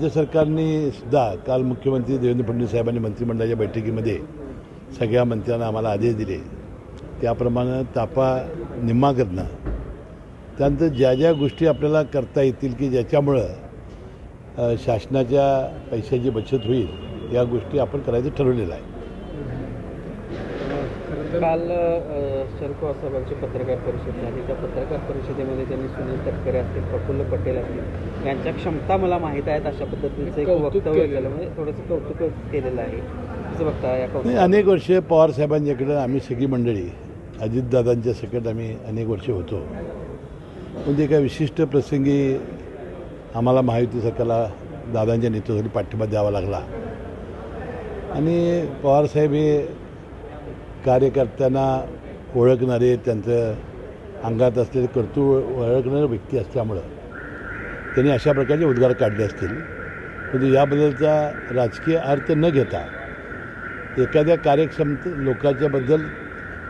राज्य सरकारने सुद्धा काल मुख्यमंत्री देवेंद्र फडणवीस साहेबांनी मंत्रिमंडळाच्या बैठकीमध्ये सगळ्या मंत्र्यांना आम्हाला आदेश दिले त्याप्रमाणे तापा निम्मा करणं, त्यानंतर ज्या ज्या गोष्टी आपल्याला करता येतील की ज्याच्यामुळं शासनाच्या पैशाची बचत होईल या गोष्टी आपण करायचं ठरवलेलं आहे. काल शरद पवार साहेबांची पत्रकार परिषद झाली. त्या पत्रकार परिषदेमध्ये त्यांनी सुनील तटकरे असतील, प्रफुल्ल पटेल असतील यांच्या क्षमता मला माहीत आहेत अशा पद्धतीचं एक वक्तव्य केलं, म्हणजे थोडंसं कौतुक केलेलं आहे. कसं बघता या कौतुक? अनेक वर्षे पवार साहेबांच्याकडे आम्ही सगळी मंडळी अजितदादांच्या सकट आम्ही अनेक वर्षे होतो. म्हणजे एका विशिष्ट प्रसंगी आम्हाला महायुती सरकारला दादांच्या नेतृत्वाखाली पाठिंबा द्यावा लागला आणि पवारसाहेब हे कार्यकर्त्यांना ओळखणारे, त्यांचं अंगात असलेले कर्तृत्व ओळखणारे व्यक्ती असल्यामुळं त्यांनी अशा प्रकारचे उद्गार काढले असतील. परंतु याबद्दलचा राजकीय अर्थ न घेता एखाद्या कार्यक्षम लोकांच्याबद्दल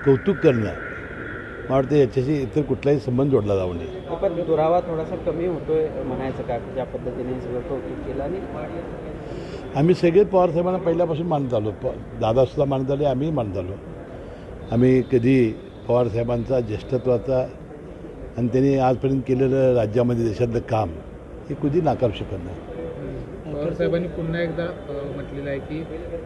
कौतुक करणं, मला वाटतं याच्याशी इतर कुठलाही संबंध जोडला जाऊ नये. पण दुरावा थोडासा कमी होतोय म्हणायचं का, ज्या पद्धतीने सगळं कौतुक केलं? आणि आम्ही सगळे पवारसाहेबांना पहिल्यापासून मानत आलो, दादासुद्धा मानत आले, आम्ही मानत आलो. आम्ही कधी पवारसाहेबांचा ज्येष्ठत्वाचा आणि त्यांनी आजपर्यंत केलेलं राज्यामध्ये देशातलं काम हे कधी नाकारू शकत नाही. पवारसाहेबांनी पुन्हा एकदा म्हटलेलं आहे की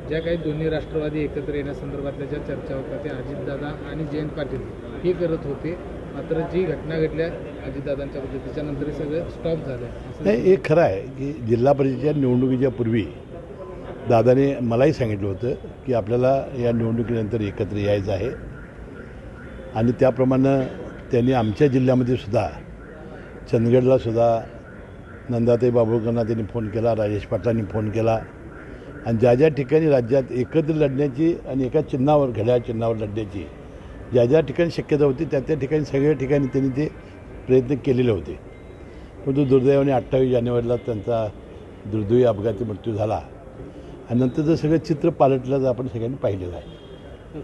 ज्या काही दोन्ही राष्ट्रवादी एकत्र येण्यासंदर्भातल्या ज्या चर्चा होत्या त्या अजितदादा आणि जयंत पाटील हे करत होते, मात्र जी घटना घडल्या अजितदादांच्या बद्दल त्याच्यानंतर सगळं स्टॉप झालं. नाही, हे खरं आहे की जिल्हा परिषदेच्या निवडणुकीच्या पूर्वी दादाने मलाही सांगितलं होतं की आपल्याला या निवडणुकीनंतर एकत्र यायचं आहे आणि त्याप्रमाणे त्यांनी आमच्या जिल्ह्यामध्ये सुद्धा चंदगडला सुद्धा नंदाताई बाबुळकरांना त्यांनी फोन केला, राजेश पाटलांनी फोन केला आणि ज्या ज्या ठिकाणी राज्यात एकत्र लढण्याची आणि एका चिन्हावर, घड्याळ चिन्हावर लढण्याची ज्या ज्या ठिकाणी शक्यता होती त्या त्या ठिकाणी सगळ्या ठिकाणी त्यांनी ते प्रयत्न केलेले होते. परंतु दुर्दैवाने 28 जानेवारीला त्यांचा दुर्दैवी अपघाती मृत्यू झाला आणि नंतरचं सगळं चित्र पालटलं आपण सगळ्यांनी पाहिलेलं आहे.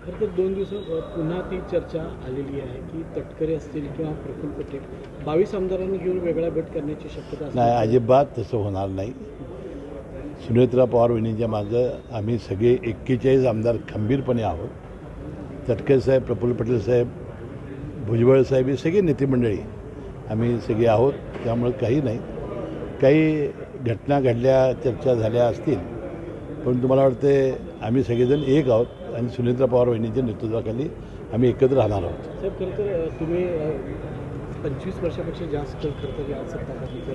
खरं तर 2 दिवस पुन्हा ती चर्चा आलेली आहे की तटकरे असतील किंवा प्रफुल्ल पटेल 22 आमदारांनी घेऊन वेगळा गट करण्याची शक्यता नाही, अजिबात तसं होणार नाही. सुनेत्रा पवार वहिनींच्या मागं आम्ही सगळे 41 आमदार खंबीरपणे आहोत. तटकरे साहेब, प्रफुल्ल पटेल साहेब, भुजबळ साहेब हे सगळे नेते मंडळी आम्ही सगळे आहोत. त्यामुळे काही नाही, काही घटना घडल्या, चर्चा झाल्या असतील, पण तुम्हाला वाटते आम्ही सगळेजण एक आहोत आणि सुनेत्रा पवार वहिनीच्या नेतृत्वाखाली आम्ही एकत्र राहणार आहोत. साहेब, खरं तर तुम्ही 25 वर्षापेक्षा जास्त खरं तर या सत्ता